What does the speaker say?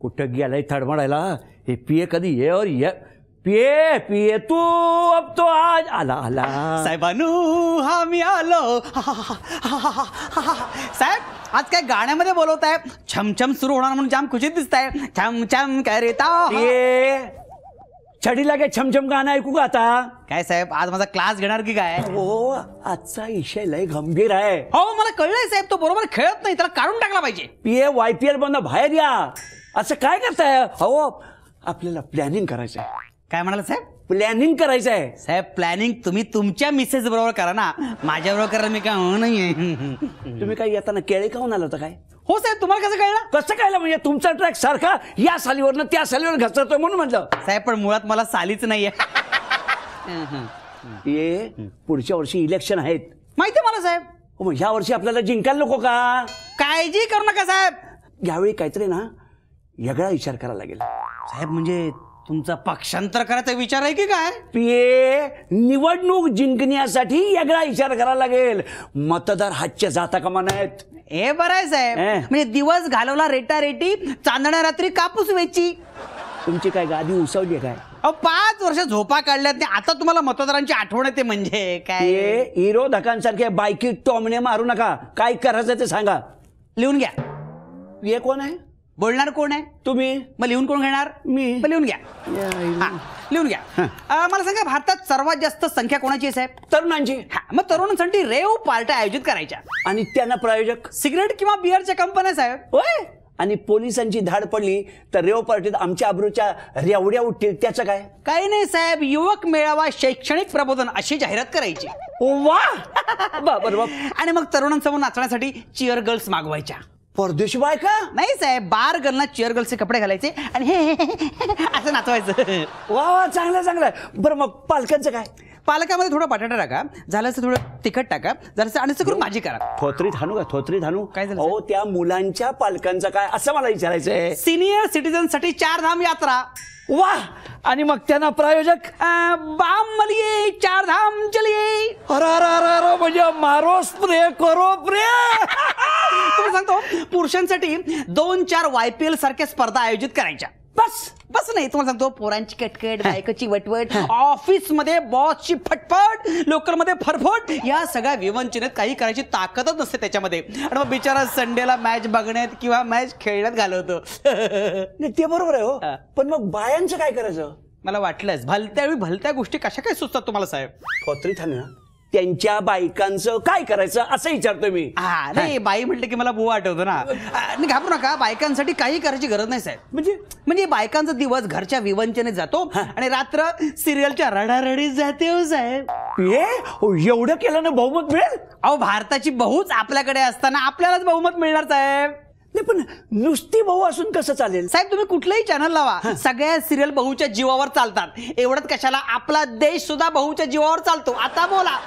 कुठं गेलाय थडमडायला? हे पिये कधी ये और ये पिये पिये तू अब तो आज आला आला साहेबानू हा मी आलो. साहेब आज काय गाण्यामध्ये बोलवताय? छमछम सुरू होणार म्हणून जाम खुशीत दिसताय. छम छम करता पिये छडी लागे छमछम गाणं ऐकू का आता? काय साहेब आज माझा क्लास घेणार की काय? हो आजचा विषय लय गंभीर आहे. हो मला कळलंय साहेब, तो बरोबर खेळत नाही, त्याला काढून टाकला पाहिजे. पिये YPL बंद बाहेर या. असं काय करताय? हो आपल्याला प्लॅनिंग करायचं आहे. काय म्हणाला साहेब? प्लॅनिंग करायचं आहे. साहेब प्लॅनिंग तुम्ही तुमच्या मिसेस बरोबर करा ना, माझ्या बरोबर करा मी काय हो नाहीये. तुम्ही काय येताना केळे खाऊन आलं होतं काय? हो साहेब तुम्हाला कसं कळलं? कसं कळलं म्हणजे तुमचा ट्रॅक सारखा या सालीवरनं त्या सालीवर घसरतोय म्हणून म्हटलं. साहेब पण मुळात मला सालीच नाहीये. ये पुढच्या वर्षी इलेक्शन आहेत माहिती मला साहेब. मग ह्या वर्षी आपल्याला जिंकायला नको का? काळजी करू नका साहेब. यावेळी काहीतरी ना वेगळा विचार करायला लागेल. साहेब म्हणजे तुमचा पक्षांतर करायचा विचार आहे की काय? पिये निवडणूक जिंकण्यासाठी वेगळा विचार करायला लागेल. मतदार हातच्या जाता कामा नाहीत. हे बरं आहे साहेब. म्हणजे दिवस घालवला रेटारेटी, चांदण्या रात्री कापूस वेची. तुमची काय गादी उसवली काय? 5 वर्ष झोपा काढल्यात नाही, आता तुम्हाला मतदारांची आठवण येते म्हणजे काय? विरोधकांसारखे बायकी टोमणे मारू नका. काय करायचं ते सांगा. लिहून घ्या. ये कोण आहे? बोलणार कोण आहे? तुम्ही. मग लिहून कोण घेणार? मी. मग लिहून घ्या. लिहून घ्या. मला सांगा भारतात सर्वात जास्त संख्या कोणाची आहे साहेब? तरुणांची. मग तरुणांसाठी रेव पार्ट्या आयोजित करायच्या आणि त्यांना प्रायोजक सिगरेट किंवा बिअरच्या कंपन्या साहेब. होय. आणि पोलिसांची धाड पडली तर रेव पार्टीत आमच्या आबरूच्या रेवड्या उठतील. त्याचं काय? काही नाही साहेब, युवक मेळावा शैक्षणिक प्रबोधन अशी जाहिरात करायची. वा बरोबर. आणि मग तरुणांसमोर नाचण्यासाठी चिअर गर्ल्स मागवायच्या. परदेशी बायका? नाही साहेब, बार गर्लना चिअर गर्ल्सचे कपडे घालायचे आणि हे असं नाचवायचं. वा वा चांगलं चांगलं. बरं मग पालकांचं काय? पालकामध्ये थोडं बटाटा टाका, झालं असं थोडं तिखट टाका, जरासं आणि करून भाजी करा. थोत्रीत हाणू का? थोत्रीत हाणू? काय झालं? हो त्या मुलांच्या पालकांचं काय असं मला विचारायचंय. सिनियर सिटीजन साठी 4 धाम यात्रा. वा. आणि मग त्यांना प्रायोजक बाम मलिये 4 धाम चलिये. अरे म्हणजे मारो स्प्रे करो प्रे. तुम्ही सांगतो पुरुषांसाठी 2-4 YPL सारख्या स्पर्धा आयोजित करायच्या. बस नाही, तुम्हाला सांगतो पोरांची कटकट, बायकोची वटवट, ऑफिस मध्ये बॉसची फटफट, लोकल मध्ये फरफट, या सगळ्या विवंचनेत काही करायची ताकदच नसते त्याच्यामध्ये. आणि मग बिचारा संडेला मॅच बघण्यात किंवा मॅच खेळण्यात घालवतो. ते बरोबर आहे हो. पण मग बायांचं काय करायचं? मला वाटलंच भलत्या गोष्टी कशा काय सुचतात तुम्हाला साहेब? थोत्रीत हाणू ना. त्यांच्या बायकांचं काय करायचं असं विचारतोय मी. नाही बाई म्हटलं की मला बुवा आठवतो ना. घाबरू नका, बायकांसाठी काही करायची गरज नाही साहेब. म्हणजे बायकांचा दिवस घरच्या विवंचनेत जातो आणि रात्र सिरियलच्या रडारडीत जाते हो साहेब. एवढं केलं ना बहुमत मिळेल? अहो भारताची बहुच आपल्याकडे असताना आपल्यालाच बहुमत मिळणार साहेब. नाही पण नुसती बहु असून कसं चालेल साहेब? तुम्ही कुठलंही चॅनल लावा, सगळ्या सिरियल बहुच्या जीवावर चालतात. एवढंच कशाला, आपला देश सुद्धा बहुच्या जीवावर चालतो. आता बोला.